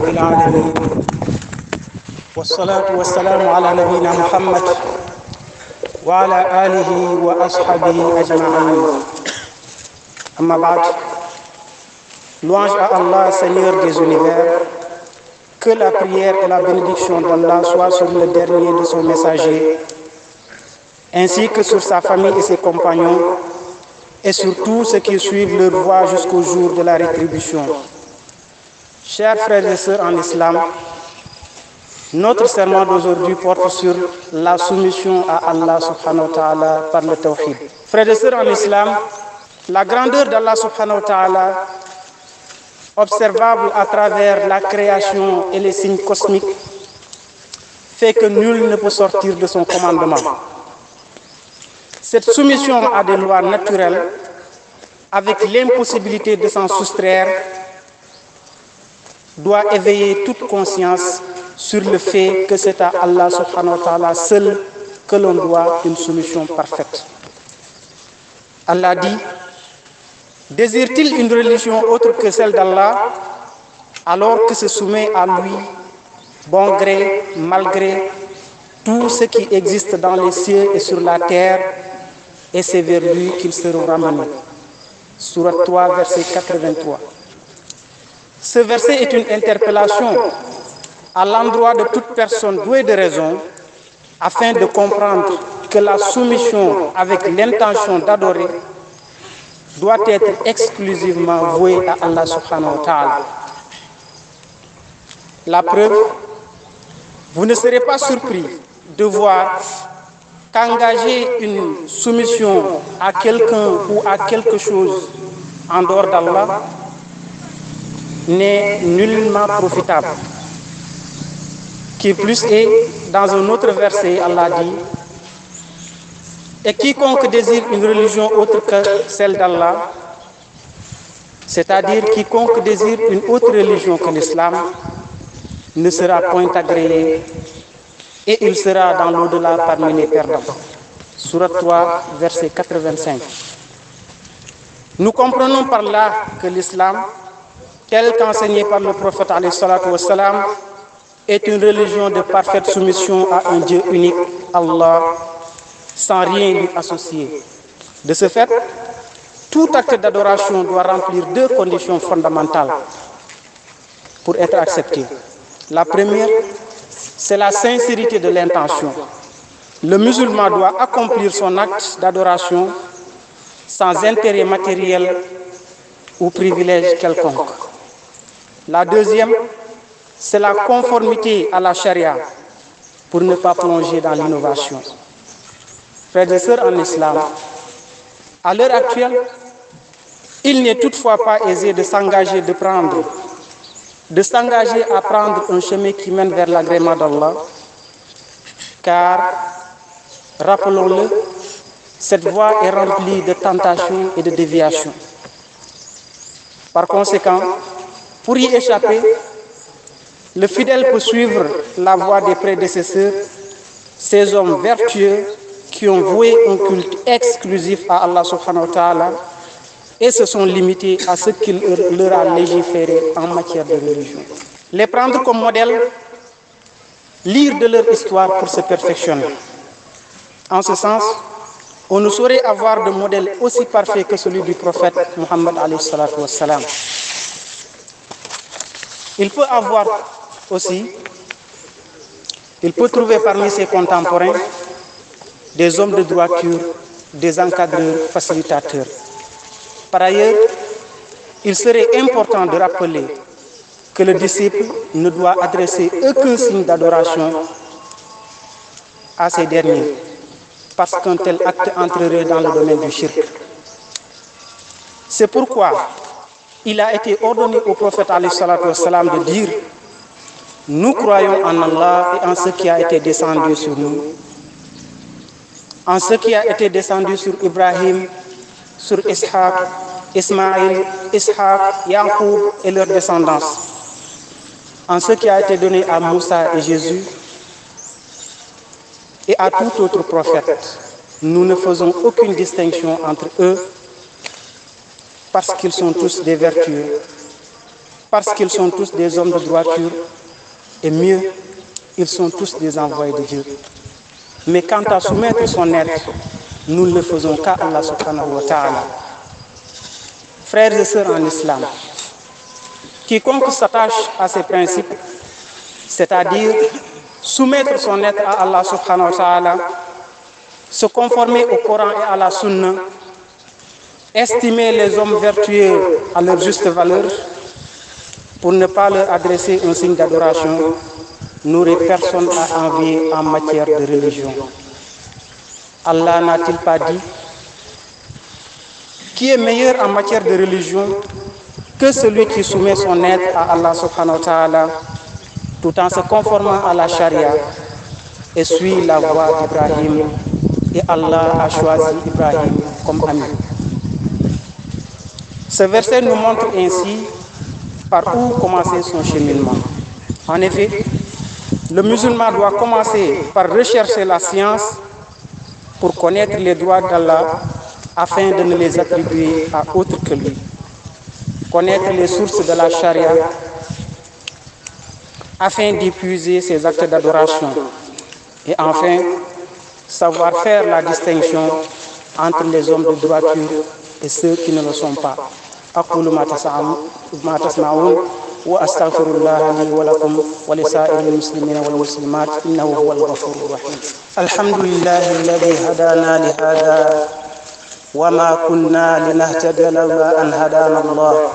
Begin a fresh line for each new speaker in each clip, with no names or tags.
رب العالمين والصلاة والسلام على نبينا محمد وعلى آله وأصحابه أجمعين. أما بعد, louange à Allah, Seigneur des univers, que la prière et la bénédiction d'Allah soient sur le dernier de son messager, ainsi que sur sa famille et ses compagnons, et sur tous ceux qui suivent leur voie jusqu'au jour de la rétribution. Chers frères et sœurs en islam, notre sermon d'aujourd'hui porte sur la soumission à Allah subhanahu wa ta'ala par le tawhid. Frères et sœurs en islam, la grandeur d'Allah subhanahu wa ta'ala, observable à travers la création et les signes cosmiques, fait que nul ne peut sortir de son commandement. Cette soumission à des lois naturelles, avec l'impossibilité de s'en soustraire, doit éveiller toute conscience sur le fait que c'est à Allah subhanahu wa ta'ala seul que l'on doit une soumission parfaite. Allah dit: désire-t-il une religion autre que celle d'Allah, alors que se soumet à lui, bon gré, mal gré, tout ce qui existe dans les cieux et sur la terre, et c'est vers lui qu'ils seront ramenés. Sourate 3, verset 83. Ce verset est une interpellation à l'endroit de toute personne douée de raison, afin de comprendre que la soumission avec l'intention d'adorer doit être exclusivement vouée à Allah subhanahu wa ta'ala. La preuve, vous ne serez pas surpris de voir qu'engager une soumission à quelqu'un ou à quelque chose en dehors d'Allah n'est nullement profitable. Qui plus est, dans un autre verset, Allah dit: et quiconque désire une religion autre que celle d'Allah, c'est-à-dire quiconque désire une autre religion que l'islam, ne sera point agréé et il sera dans l'au-delà parmi les perdants. Sourate 3, verset 85. Nous comprenons par là que l'islam, tel qu'enseigné par le prophète alayhi salatu wassalam, est une religion de parfaite soumission à un Dieu unique, Allah, sans rien lui associer. De ce fait, tout acte d'adoration doit remplir deux conditions fondamentales pour être accepté. La première, c'est la sincérité de l'intention. Le musulman doit accomplir son acte d'adoration sans intérêt matériel ou privilège quelconque. La deuxième, c'est la conformité à la charia pour ne pas plonger dans l'innovation. Frères et sœurs en islam, à l'heure actuelle, il n'est toutefois pas aisé de s'engager à prendre un chemin qui mène vers l'agrément d'Allah, car, rappelons-le, cette voie est remplie de tentations et de déviations. Par conséquent, pour y échapper, le fidèle peut suivre la voie des prédécesseurs, ces hommes vertueux qui ont voué un culte exclusif à Allah subhanahu wa ta'ala et se sont limités à ce qu'il leur a légiféré en matière de religion. Les prendre comme modèle, lire de leur histoire pour se perfectionner. En ce sens, on ne saurait avoir de modèle aussi parfait que celui du prophète Muhammad alayhi salatu wassalam. Il peut trouver parmi ses contemporains des hommes de droiture, des encadreurs, facilitateurs. Par ailleurs, il serait important de rappeler que le disciple ne doit adresser aucun signe d'adoration à ces derniers, parce qu'un tel acte entrerait dans le domaine du shirk. C'est pourquoi il a été ordonné au prophète alayhi salatu wassalam de dire: nous croyons en Allah et en ce qui a été descendu sur nous, en ce qui a été descendu sur Ibrahim, sur Ishaq, Ismaïl, Ishaq, Yaqub et leurs descendance, en ce qui a été donné à Moussa et Jésus et à tout autre prophète. Nous ne faisons aucune distinction entre eux parce qu'ils sont tous des vertueux parce qu'ils sont tous des hommes de droiture, et mieux, ils sont tous des envoyés de Dieu. Mais quant à soumettre son être, nous ne le faisons qu'à Allah subhanahu wa ta'ala. Frères et sœurs en islam, quiconque s'attache à ces principes, c'est-à-dire soumettre son être à Allah subhanahu wa ta'ala, se conformer au Coran et à la Sunna, estimer les hommes vertueux à leur juste valeur, pour ne pas leur adresser un signe d'adoration, n'aurait personne à envier en matière de religion. Allah n'a-t-il pas dit: qui est meilleur en matière de religion que celui qui soumet son être à Allah subhanahu wa ta'ala tout en se conformant à la charia et suit la voie d'Ibrahim, et Allah a choisi Ibrahim comme ami. Ce verset nous montre ainsi par où commencer son cheminement. En effet, le musulman doit commencer par rechercher la science pour connaître les droits d'Allah afin de ne les attribuer à autre que lui. Connaître les sources de la charia afin d'y puiser ses actes d'adoration. Et enfin, savoir faire la distinction entre les hommes de droiture et ceux qui ne le sont pas. أقول ما تسمعون وأستغفر الله لي ولكم ولسائر المسلمين والمسلمات إنه هو الغفور الرحيم. الحمد لله الذي هدانا لهذا وما كنا لنهتدي لولا أن هدانا الله،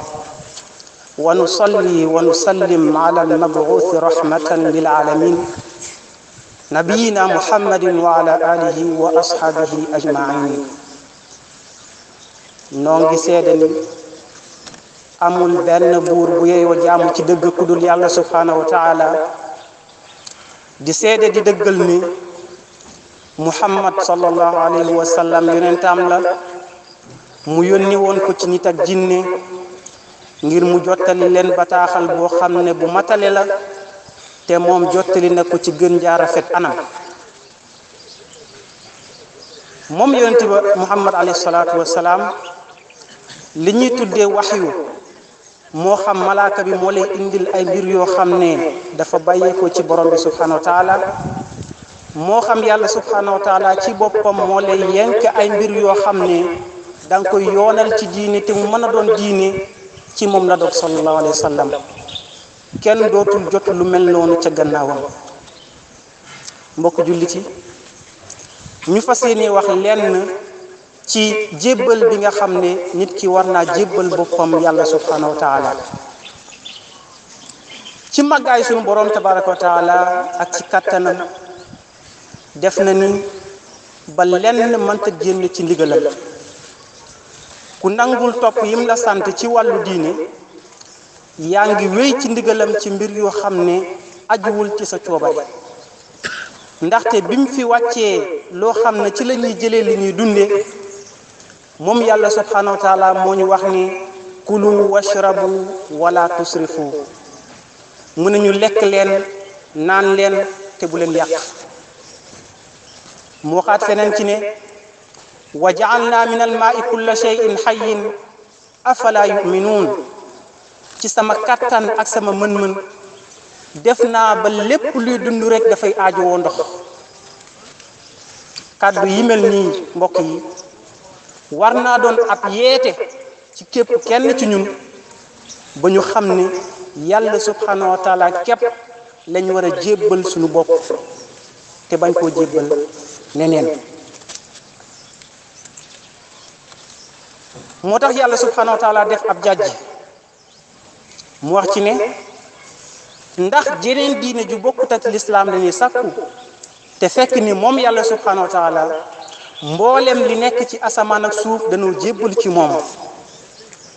ونصلي ونسلم على المبعوث رحمة للعالمين نبينا محمد وعلى آله وأصحابه أجمعين. نونغي سيدني amul benn buur bu yeyoo jaamu ci dëgg ku dul yàlla subhanahu wa taala, di seede di dëggal ni Muhammad sallallahu alayhi wa sallam yonentam la, mu yónni woon ko ci nit ak jinne ngir mu jottali leen bataaxal boo xam ne bu matale la, te moom jottali na ko ci gën jaar rafet anam. moom yonent ba Muhammad alayhi salaatu wa salaam li ñuy tuddee waxyu, moo xam malaaka bi moo lay indil ay mbir yoo xam ne dafa bàyyeekoo ci borom bi subhanahu wa taala, moo xam yàlla subhanahu wa taala ci boppam moo lay yenk ay mbir yoo xam ne da nga koy yoonal ci diine te mu mën a doon diine, ci moom la dog sallallahu alayhi wa sallam. kenn dootul jot lu mel noonu ca gannaawam. mbokk jullit yi, ñu fas yéene wax lenn ci jébbal bi nga xam ne nit ki war naa jébbal boppam yàlla subhanahu wa taala. ci màggaay sunu borom tabaraka wa taala ak ci kattanam, def na ni ba lenn mënta génn ci ndigalam. ku nangul topp yim la sant ci wàllu diine, yaa ngi wéy ci ndigalam ci mbir yoo xam ne ajuwul ci sa coobare. ndaxte bi mu fi wàccee loo xam ne ci la ñuy jëlee li ñuy dundee, moom yàlla subhanahu wa taala moo ñu wax ni kulu washrabu wala tusrifu, mu ne ñu lekk leen naan leen te bu leen yàq. mu waxaat feneen ci ne wa ja'alna min almaai kulla shay'in hayyin afala yu'minun, ci sama kattan ak sama mën-mën def naa ba lépp luy dund rek dafay aajowoo ndox. kàddu yi mel nii mbokk yi war naa doon ab yeete ci képp kenn ci ñun, ba ñu xam ne yàlla subhanahu wa taala képp lañ war a jébbal suñu bopp te bañ koo jébbal neneen. moo tax yàlla subhanahu wa taala def ab jàjj, mu wax ci ne ndax jeneen diine ju bokkut ak lislaam lañuy sàkku, te fekk ni moom yàlla subhanahu wa taala mboolem li nekk ci asamaan ak suuf dañoo jébbal ci moom,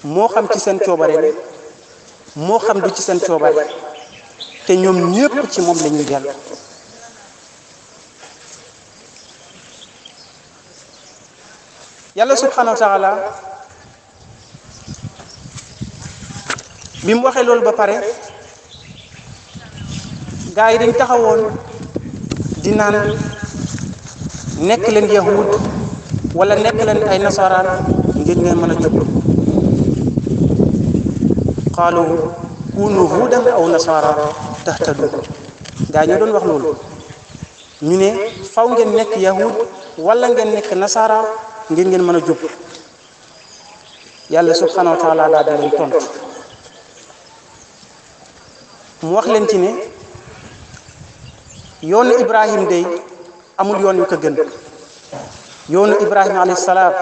moo xam ci seen coobare moo xam du ci seen coobare, te ñoom ñépp ci moom la ñuy dellu. yàlla subhanahu wa taala bi mu waxee loolu ba pare, gaa yi dañ taxawoon di naan nekk leen yahud wala nekk leen ay nasaraan ngir ngeen mën a jublu. qaalu kunu hudan aw nasara tahtadu gaa ñoo doon wax loolu ñu ne faw ngeen nekk yahud wala ngeen nekk nasara ngir ngeen mën a jub yàlla subhanahu wa taala daal di leen tontu mu wax leen ci ne yoonu Ibrahim day amul yoon yu ko gën yoonu Ibrahim alayhi salaam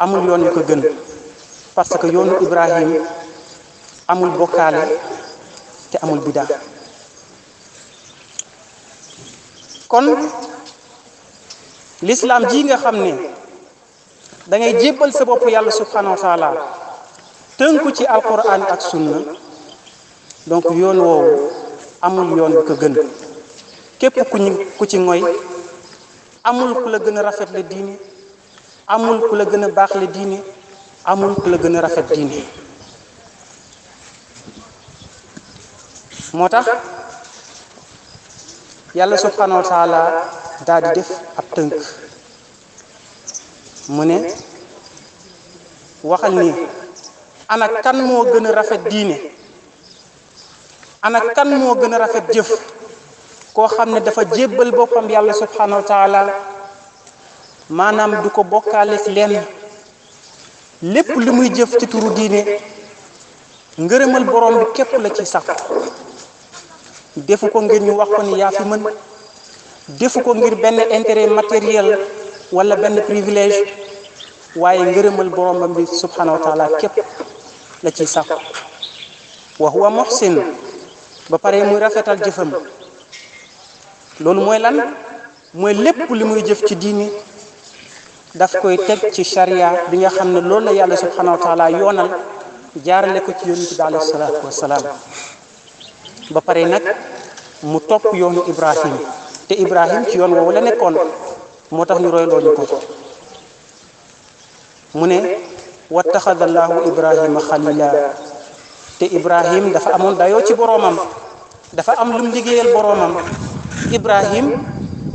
amul yoon yu ko gën parce que yoonu Ibrahim amul bokkaale te amul bidaa kon l'islam ji nga xam ne da ngay jébbal sa bopp yàlla subhanahu wa taala tënku ci alquran ak sunna donc yoon woowu amul yoon bu ko gën képp ku ci ngoy amul ku la gën a rafet le diine amul ku la gën a baax le diine amul ku la gën a rafet diine moo tax yàlla subhanahu wa taala daal di def ab tënk mu ne waxal ni ana kan moo gën a rafet diine ana kan moo gën a rafet jëf koo xam ne dafa jébbal boppam yàlla subhanahu wa taala maanaam du ko bokkaale ci lenn lépp li muy jëf ci turu diine ngërëmal borom bi képp la ci sax defu ko ngir ñu wax ko ni yaa fi mën defu ko ngir benn intérêt matériel wala benn privilège waaye ngërëmal boromam bi subhanahu wa taala képp la ciy sax wa huwa muhsin ba pare muy rafetal jëfam loolu mooy lan mooy lépp li muy jëf ci diini daf koy teg ci sharia bi nga xam ne loolu la yàlla subhanahu wa taala yoonal jaarale ko ci yonent bi alayhi salaatu wasalaam ba pare nag mu topp yoonu Ibrahim te Ibrahim ci yoon woowu la nekkoon moo tax ñu royloo ñu ko mu ne wattaxadallahu Ibrahima xalila te Ibrahim dafa amoon dayoo ci boroomam dafa am lum liggéeyal boroomam Ibrahim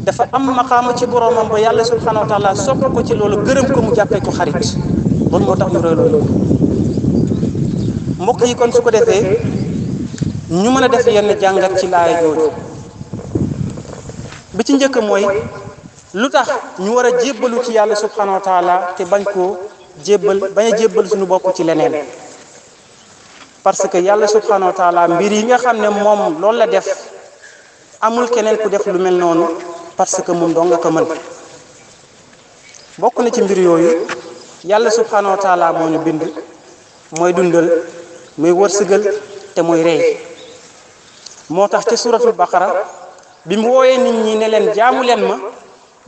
dafa am maqaama ci boroomam ba yàlla subhanahu wa taala sopp ko ci loolu gërëm ko mu jàppee ko xarit loolu moo tax ñu royloo ñu ko mbokk yi kon su ko defee ñu mën a def yenn jàngat ci laaya jooju bi ci njëkk mooy lu tax ñu war a jébbalu ci yàlla subhanahu wa taala te bañ a jébbal suñu bopp ci leneen parce que yàlla subhanahu wa taala mbir yi nga xam ne moom loolu la def amul keneen ku def lu mel noonu parce que moom dong nga ko mën bokk na ci mbir yooyu yàlla subhanahu wa taala moo ñu bind mooy dundal mooy wërsëgal te mooy rey moo tax ci suratul baqara bi mu wooyee nit ñi ne leen jaamu leen ma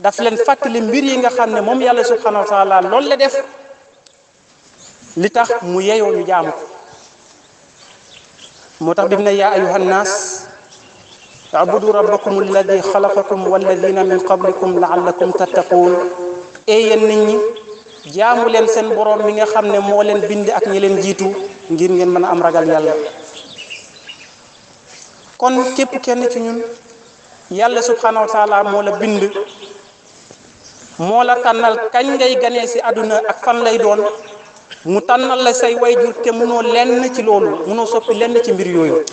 daf leen fàttali mbir yi nga xam ne moom yàlla subhanahu wa taala loolu la def li tax mu yeyoo ñu jaamu ko moo tax bi mu ne yaa ayuhan naas abudu rabbakum alladi xalaqakum walladina min qablikum laallakum tattaquun yéen nit ñi jaamu leen seen borom mi nga xam ne moo leen bind ak ñi leen jiitu ngir ngeen mën a am ragal yàlla kon képp kenn ci ñun yàlla subhanahu wa taala moo la bind moo la tànnal kañ ngay ganee ci àdduna ak fan lay doon mu tànnal la say wayjur te mënoo lenn ci loolu mënoo soppi lenn ci mbir yooyu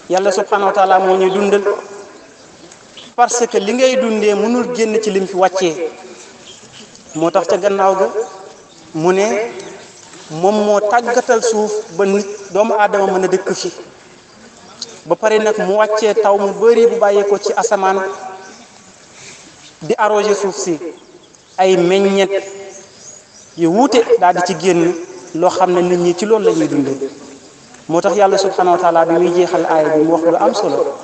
yàlla subhanahu wa taala moo ñuy dundal parce que li ngay dundee mënul génn ci lim fi wàccee moo tax ca gannaaw ga mu ne moom moo tàggatal suuf ba nit doomu aadama mën a dëkk fi ba pare nag mu wàccee taw mu bëri bu bàyyee ko ci asamaan di arroser suuf si ay meññet yu wuute daal di ci génn loo xam ne nit ñi ci loolu la ñuy dundee moo tax yàlla subhanahu wa taala bi muy jeexal aaya bi mu wax lu am solo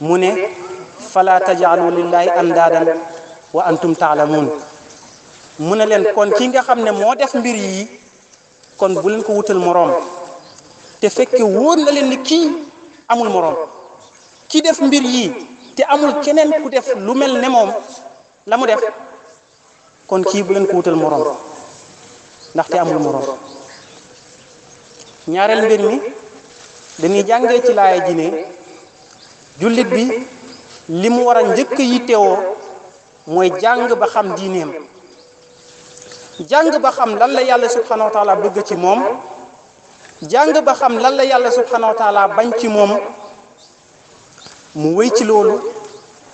mu ne fala tajaalu lillahi andaadan wa antum taalamuun mu ne leen kon ki nga xam ne moo def mbir yi kon bu leen ko wutal moroom te fekke wóor na leen ni kii amul moroom ki def mbir yi te amul keneen ku def lu mel ne moom la mu def kon kii bu leen ko wutal moroom ndaxte amul moroom ñaareel mbir mi dañuy jàngee ci laaya ji ne jullit bi li mu war a njëkk yittewoo mooy jàng ba xam diineem jàng ba xam lan la yàlla subhanahu wa taala bëgg ci moom jàng ba xam lan la yàlla subhanahu wa taala bañ ci moom mu wéy ci loolu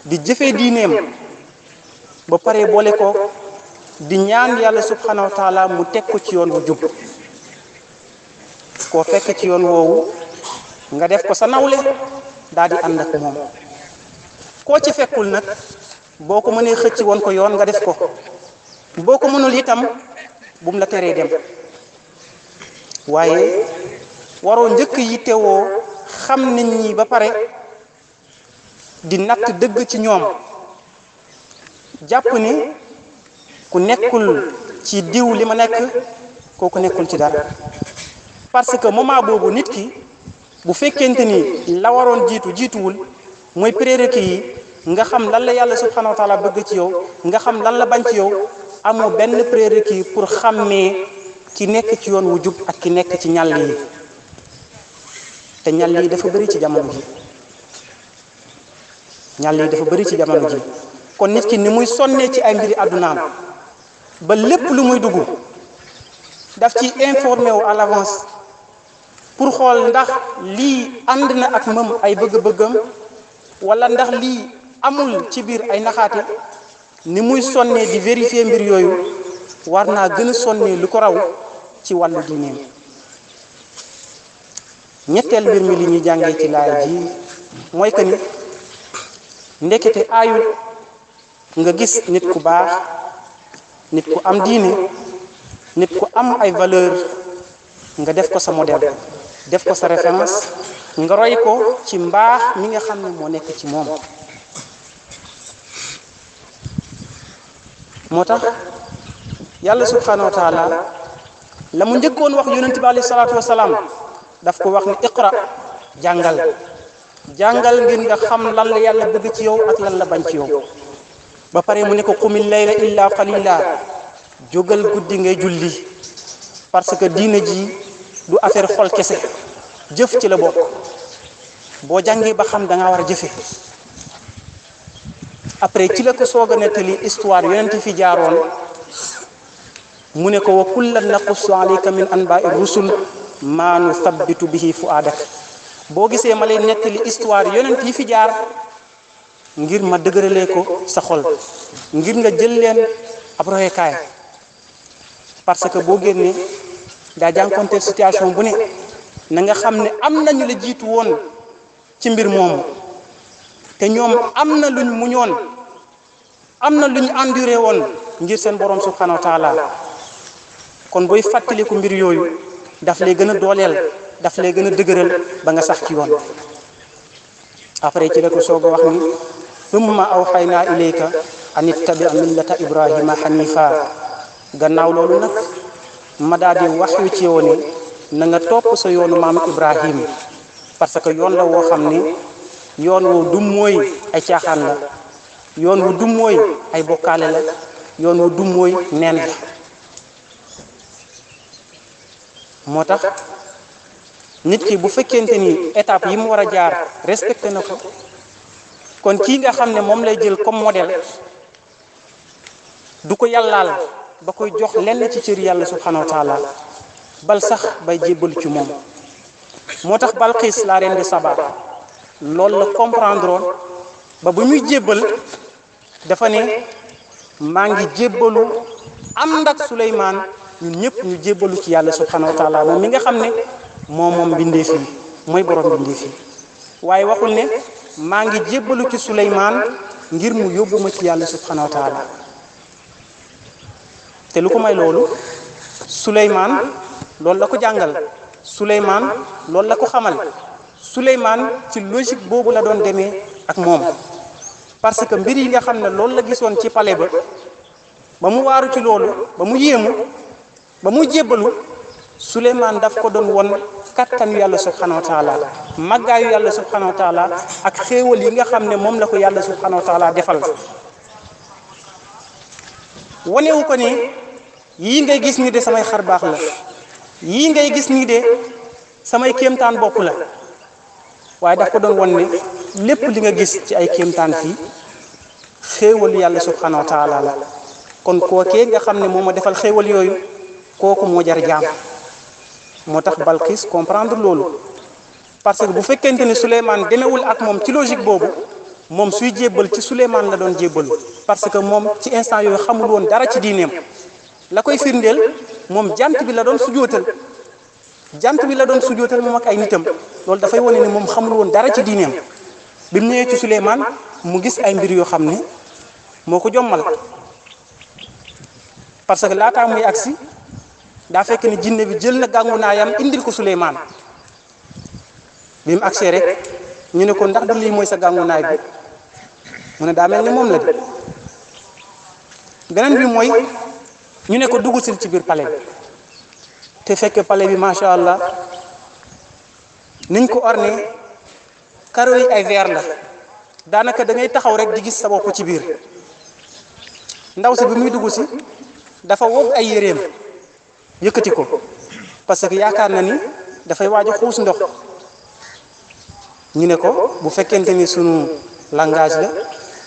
di jëfee diineem ba pare boole ko di ñaan yàlla subhanahu wa taala mu teg ko ci yoon bu jub koo fekk ci yoon woowu nga def ko sa nawle daal di ànd ak moom koo ci fekkul nag boo ko mënee xëcc woon ko yoon nga def ko boo ko mënul itam bum la teree dem waaye waroo njëkk yi teewoo xam nit ñi ba pare di natt dëgg ci ñoom jàpp ni ku nekkul ci diw li ma nekk kooku nekkul ci dara parce que moment boobu nit ki bu fekkente ni la waroon jiituwul mooy prérequis yi nga xam lan la yàlla subhanahu wa taala bëgg ci yow nga xam lan la bañ ci yow amoo benn prérequis pour xàmmee ki nekk ci yoon wu jub ak ki nekk ci ñàll yi te ñàll yi dafa bëri ci jamono ji ñàll yi dafa bëri ci jamono ji kon nit ki ni muy sonnee ci ay mbiri àddunaam ba lépp lu muy dugg daf ci informé wu à l'avance pour xool ndax lii ànd na ak moom ay bëgg-bëggam wala ndax lii amul ci biir ay naxaate ni muy sonnee di vérifier mbir yooyu war naa gën a sonnee lu ko raw ci wàllu diineem ñetteel mbir mi li ñuy jàngee ci laay ji mooy que ni ndekete aayul nga gis nit ku baax nit ku am diine nit ku am ay valeur nga def ko sa modèle def ko sa référence nga roy ko ci mbaax mi nga xam ne moo nekk ci moom moo tax yàlla subhanahu wa taala la mu njëkkoon wax yonent bi alayhi salaatu wasalaam daf ko wax ni iqra jàngal ngir nga xam lan la yàlla bëgg ci yow ak lan la bañ ci yow ba pare mu ne ko qumil layla illa qalila jógal guddi ngay julli parce que diine ji du affaire xol kese jëf ci la bokk boo jàngee ba xam da nga war a jëfe après ci la ko soog a nettali histoire yonent fi jaaroon mu ne ko wa kullan naqussu alayka min anba'i rusul maa nuthabbitu bihi fu'aadak boo gisee ma lay nettali histoire yonent yi fi jaar ngir ma dëgëralee ko sa xol ngir nga jël leen ab royukaay parce que boo génnee daa jànkonteel situation bu ne na nga xam ne am nañu la jiitu woon ci mbir moomu te ñoom am na luñ muñoon am na luñ enduré woon ngir seen borom subhanahu wa taala kon booy fàttaliku mbir yooyu daf lay gën a dooleel daf lay gën a dëgëral ba nga sax ci yoon après ci la ko soog a wax ni summa awxaynaa ilayka an ittabi millata ibrahima xanifa gannaaw loolu nag ma daal di wax yu ci yow ne na nga topp sa yoonu maam ibrahim parce que yoon la woo xam ne yoon wu dum mooy ay caaxaan la yoon wu dum mooy ay bokkaale la yoon wu dum mooy neen la moo tax nit ki bu fekkente ni étape yi mu war a jaar respecté na ko kon kii nga xam ne moom lay jël comme modèle du ko yàllaal ba koy jox lenn ci cër yàlla subhanahu wa taala bal sax bay jébbalu ci moom moo tax Balqiis la reine de Saba loolu la comprendre ba bu ñuy jébbal dafa ne maa ngi jébbalu ànd ak Suleymaan ñun ñëpp ñu jébbalu ci yàlla subhanahu wa taala moom mi nga xam ne moom bindee fii mooy borom bindee fii waaye waxul ne maa ngi jébbalu ci Suleymaan ngir mu yóbbu ma ci yàlla subhanahu wa taala te lu ko may loolu Suleymaan loolu la ko jàngal Suleymaan loolu la ko xamal Suleymaan ci logique boobu la doon demee ak moom parce que mbir yi nga xam ne loolu la gisoon ci palais ba mu waaru ci loolu ba mu yéemu ba mu jébbalu Suleymaan daf ko doon won kattanu yàlla subhanahu wa taala màggaayu yàlla subhanahu wa taala ak xéewal yi nga xam ne moom la ko yàlla subhanahu wa taala defal wanewu ko ni yii ngay gis ni de samay xar baax la yii ngay gis nii de samay kéemtaan bopp la waaye daf ko doon won ne lépp li nga gis ci ay kéemtaan fii xéewal yàlla subhanahu wa taala la kon kookee nga xam ne moo ma defal xéewal yooyu kooku moo jar jaam moo tax Balqis comprendre loolu parce que bu fekkente ni Souleymane demewul ak moom ci logique boobu moom suy jébbal ci Souleymane la doon jébbal parce que moom ci instant yooyu xamul woon dara ci diineem la koy firndeel moom jant bi la doon sujootal moom ak ay nitam loolu dafay wane ni moom xamul woon dara ci diineem bi mu ñëwee ci Souleymane mu gis ay mbir yoo xam ne moo ko jommal parce que laataa muy agsi daa fekk ni jinne bi jël na gàngu naayam indil ko Souleymane bi mu agsee rek ñu ne ko ndax du lii mooy sa gàngu naay bi mu ne daa mel ni moom la de beneen bi mooy ñu ne ko dugg sil ci biir palais bi te fekk palais bi macha allah niñ ko orné karo yi ay verre la daanaka da ngay taxaw rek di gis sa bopp ci biir ndaw si bi muy dugg si dafa wog ay yéreem yëkkati ko parce que yaakaar na ni dafay waaj a xuus ndox ñu ne ko bu fekkente ni sunu langage la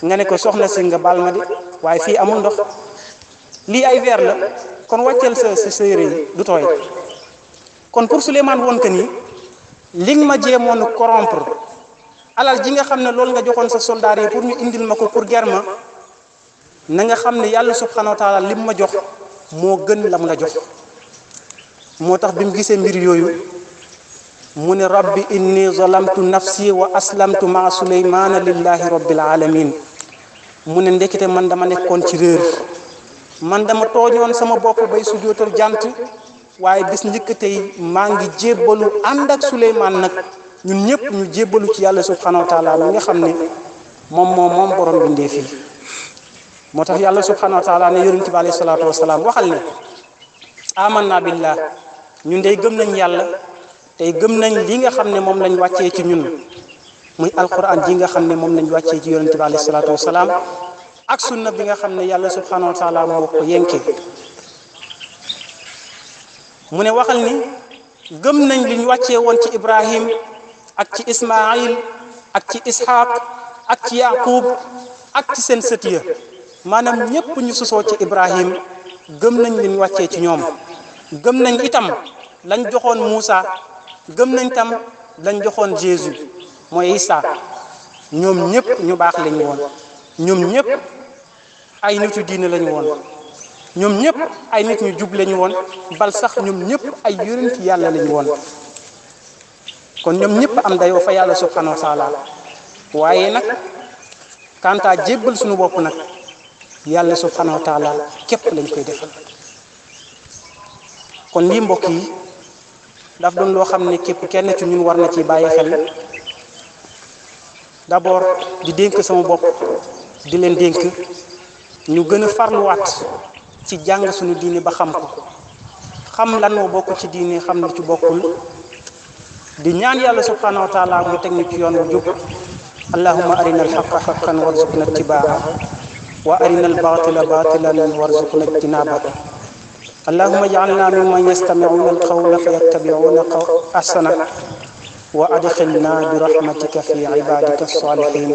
nga ne ko soxna si nga baal ma de waaye fii amul ndox lii ay verre la kon wàcceel sa yére yi du tooy kon pour Souleymane woon que ni li nga ma jéemoon corrompre alal ji nga xam ne loolu nga joxoon sa soldat yi pour ñu indil ma ko pour guerre ma na nga xam ne yàlla subhanahu wa taala lim ma jox moo gën lam la jox moo tax bi mu gisee mbir yooyu mu ne rabbi inni zalamtu nafsi wa aslamtu maa Souleymana lillahi rabbil alamin mu ne ndekete man dama nekkoon ci réer man dama tooñoon sama bopp bay sujootal jant waaye bis njëkk tey maa ngi jébbalu ànd ak Souleymane nag ñun ñëpp ñu jébbalu ci yàlla subhanahu wa taala mi nga xam ne moom borom bindee fii moo tax yàlla subhanahu wa taala ne yonent bi alayhi salaatu wasalaam waxal ne amanna billah ñun day gëm nañ yàlla tey gëm nañ li nga xam ne moom lañ wàccee ci ñun muy alquran ji nga xam ne moom lañ wàccee ci yonent bi alayhi salaatu wasalaam ak sunna bi nga xam ne yàlla subhanahu wa taala moo ko yenkee mu ne waxal ni gëm nañ li ñu wàccee woon ci Ibrahim ak ci Ismaïl ak ci Ishaq ak ci Yaqub ak ci seen sët ya maanaam ñépp ñu sosoo ci Ibrahim gëm nañ li ñu wàccee ci ñoom gëm nañ itam lañ joxoon Moussa gëm nañ tam lañ joxoon Jésus mooy Isa ñoom ñëpp ñu baax lañu woon ñoom ñëpp ay nitu diine lañu woon ñoom ñëpp ay nit ñu jub lañu woon bal sax ñoom ñëpp ay yonent yàlla lañu woon kon ñoom ñëpp am dayoo fa yàlla subhanahu wa taala waaye nag kanta jébbal suñu bopp nag yàlla subhanahu wa taala képp lañ koy defal kon lii mbokk yi daf doon loo xam ne képp kenn ci ñun war na ci bàyyi xel d'abord di dénk sama bopp di leen dénk ñu gën a farluwaat ci jàng suñu diine ba xam ko xam lan moo bokk ci diine xam lu ci bokkul di ñaan yàlla subhanahu wa taala mu teg ñu ci yoon bu jub allahumma arina alxaqa xaqan warzuqna ittibaa wa arina albatila batilan warzuqna ijtinaba اللهم اجعلنا ممن يستمعون القول فيتبعون أحسنه وأدخلنا برحمتك في عبادك الصالحين